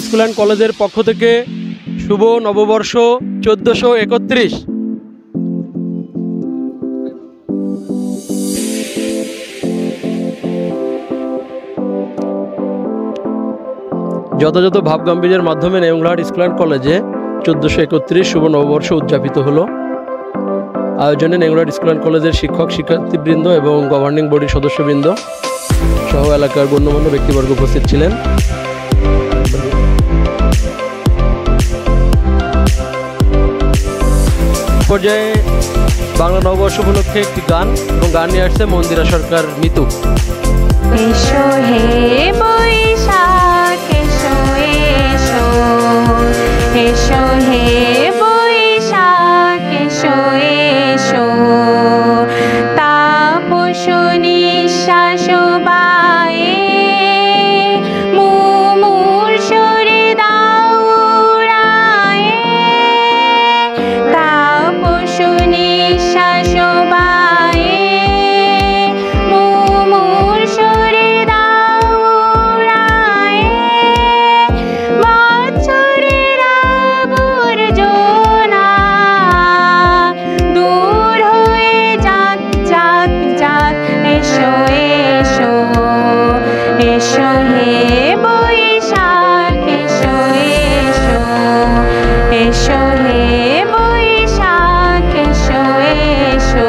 School and কলেজের পক্ষ থেকে শুভ নববর্ষ 1431। যথাযথ ভাবগাম্ভীর্যের মাধ্যমে নেংলাহাট স্কুল অ্যান্ড কলেজে 1431 শুভ নববর্ষ উদযাপিত হলো। আয়োজনে নেংলাহাট স্কুল অ্যান্ড কলেজের শিক্ষক শিক্ষার্থীবৃন্দ এবং গভর্নিং বডির সদস্যবৃন্দ সহ এলাকার গণ্যমান্য ব্যক্তিবর্গ উপস্থিত ছিলেন। পর্যায়ে বাংলা নববর্ষ উপলক্ষে একটি গান এবং গান নিয়ে আসছে মন্দিরা সরকার মিতু। এসো হে বৈশাখ এসো এসো, এসো হে বৈশাখ এসো এসো, তাপস নিঃশ্বাস বায়ে মুমূর্ষুর দাও উড়ায়ে, তাপস নিঃশ্বাস বায়ে মুমূর্ষুর দাও উড়ায়ে, বৎসরের আবর্জনা দূর হয়ে যাক যাক যাক। এসো এসো, এসো হে বৈশাখ এসো এসো, এসো হে বৈশাখ এসো এসো।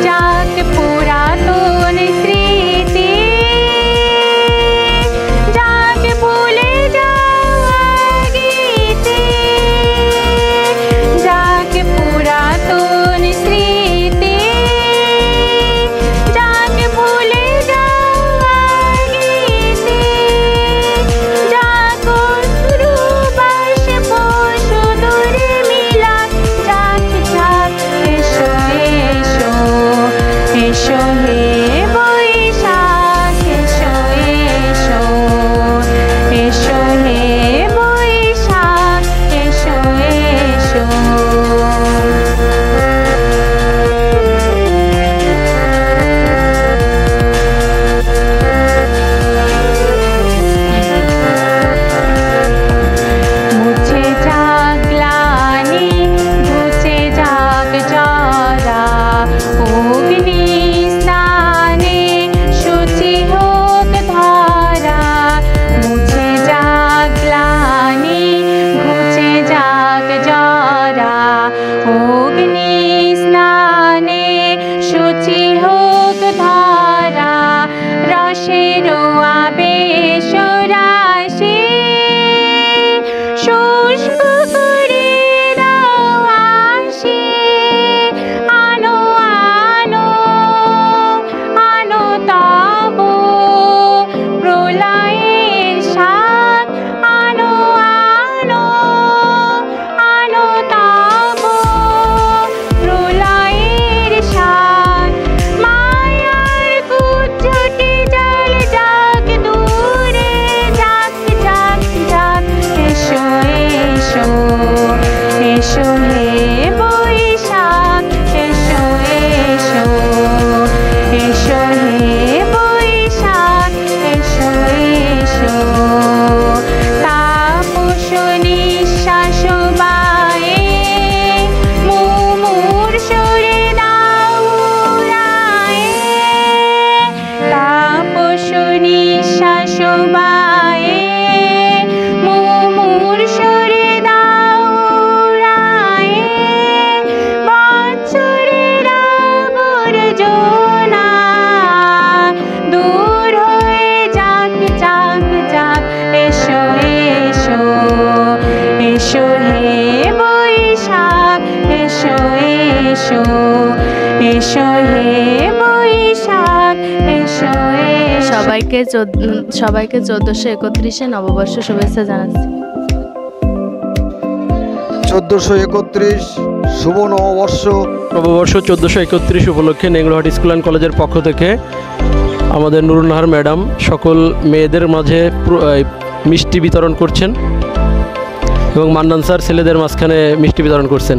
যাক পুরাতন স্মৃতি, যাক ভুলে যাওয়া গীতি, যাক পুরাতন স্মৃতি, যাক ভুলে যাওয়া গীতি, যাক অশ্রু বাষ্প সুদূর মিলান, যাক যাক। এসো এসো, এসো হে বৈশাখ এসো এসো, এসো হে বৈশাখ এসো এসো। মুছে যাক গ্লানি, ঘুচে যাক জরা, অগ্নি স্নানে শুচি হোক ধরা। মুছে যাক গ্লানি, ঘুচে যাক জরা, অগ্নি স্নানে শুচি হোক ধরা। রসের আবেশ রাশি শুষ্ক করে দাও আসি, আনো আনো আনো তব প্রলয়ের শাক, আনো আনো আনো তব প্রলয়ের শাক। মায়ার কুজ্জটি জল যাক দূরে, যাক যাক যাক। এসো এসো, এসো হে বৈশাখ এসো এসো, এসো হে বৈশাখ এসো এসো। তাপস নিঃশ্বাস বায়ে মুমূর্ষুর দাও উড়ায়ে, তাপস নিঃশ্বাস বায়ে মুমূর্ষুর দাও উড়ায়ে, বৎসরের আবর্জনা দূর হয়ে যাক যাক যাক। এসো এসো, এসো হে বৈশাখ এসো এসো, এসো হে বৈশাখ এসো এসো। সবাইকে 1431 নববর্ষ শুভেচ্ছা জানাচ্ছি। 1431 শুভ নববর্ষ। নববর্ষ 1431 উপলক্ষে নেংলাহাট স্কুল অ্যান্ড কলেজের পক্ষ থেকে আমাদের নুরুন নাহার ম্যাডাম সকল মেয়েদের মাঝে মিষ্টি বিতরণ করছেন। এবং মান্নান স্যার ছেলেদের মাঝখানে মিষ্টি বিতরণ করছেন।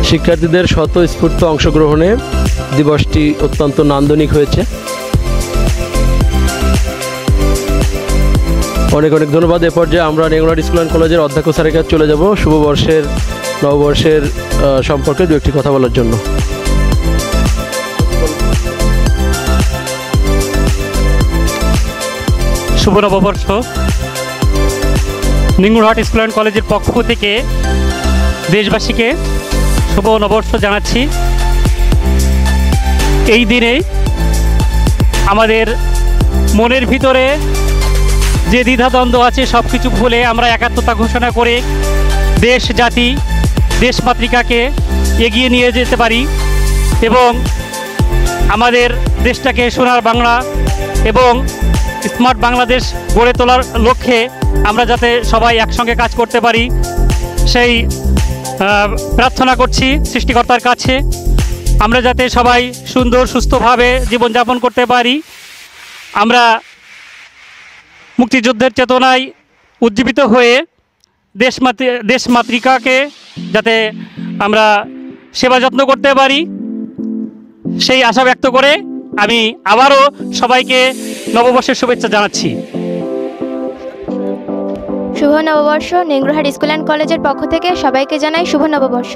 শিক্ষার্থীদের স্বতঃস্ফূর্ত অংশগ্রহণে দিবসটি অত্যন্ত নান্দনিক হয়েছে। অনেক অনেক ধন্যবাদ। এ পর্যায়ে আমরা নেংরাহাট স্কুল অ্যান্ড কলেজের অধ্যক্ষ স্যারের কাছে চলে যাব শুভবর্ষের নববর্ষের সম্পর্কে দু একটি কথা বলার জন্য। শুভ নববর্ষ। নেংরাহাট স্কুল অ্যান্ড কলেজের পক্ষ থেকে দেশবাসীকে শুভ নববর্ষ জানাচ্ছি। এই দিনে আমাদের মনের ভিতরে যে দ্বিধাদ্বন্দ্ব আছে সব কিছু ভুলে আমরা একাত্মতা ঘোষণা করে দেশ জাতি দেশমাতৃকাকে এগিয়ে নিয়ে যেতে পারি এবং আমাদের দেশটাকে সোনার বাংলা এবং স্মার্ট বাংলাদেশ গড়ে তোলার লক্ষ্যে আমরা যাতে সবাই একসঙ্গে কাজ করতে পারি সেই প্রার্থনা করছি সৃষ্টিকর্তার কাছে। আমরা যাতে সবাই সুন্দর সুস্থভাবে জীবনযাপন করতে পারি, আমরা মুক্তিযুদ্ধের চেতনায় উজ্জীবিত হয়ে দেশমাতৃকাকে যাতে আমরা সেবা যত্ন করতে পারি সেই আশা ব্যক্ত করে আমি আবারও সবাইকে নববর্ষের শুভেচ্ছা জানাচ্ছি। শুভ নববর্ষ। নেংরাহাট স্কুল অ্যান্ড কলেজের পক্ষ থেকে সবাইকে জানাই শুভ নববর্ষ।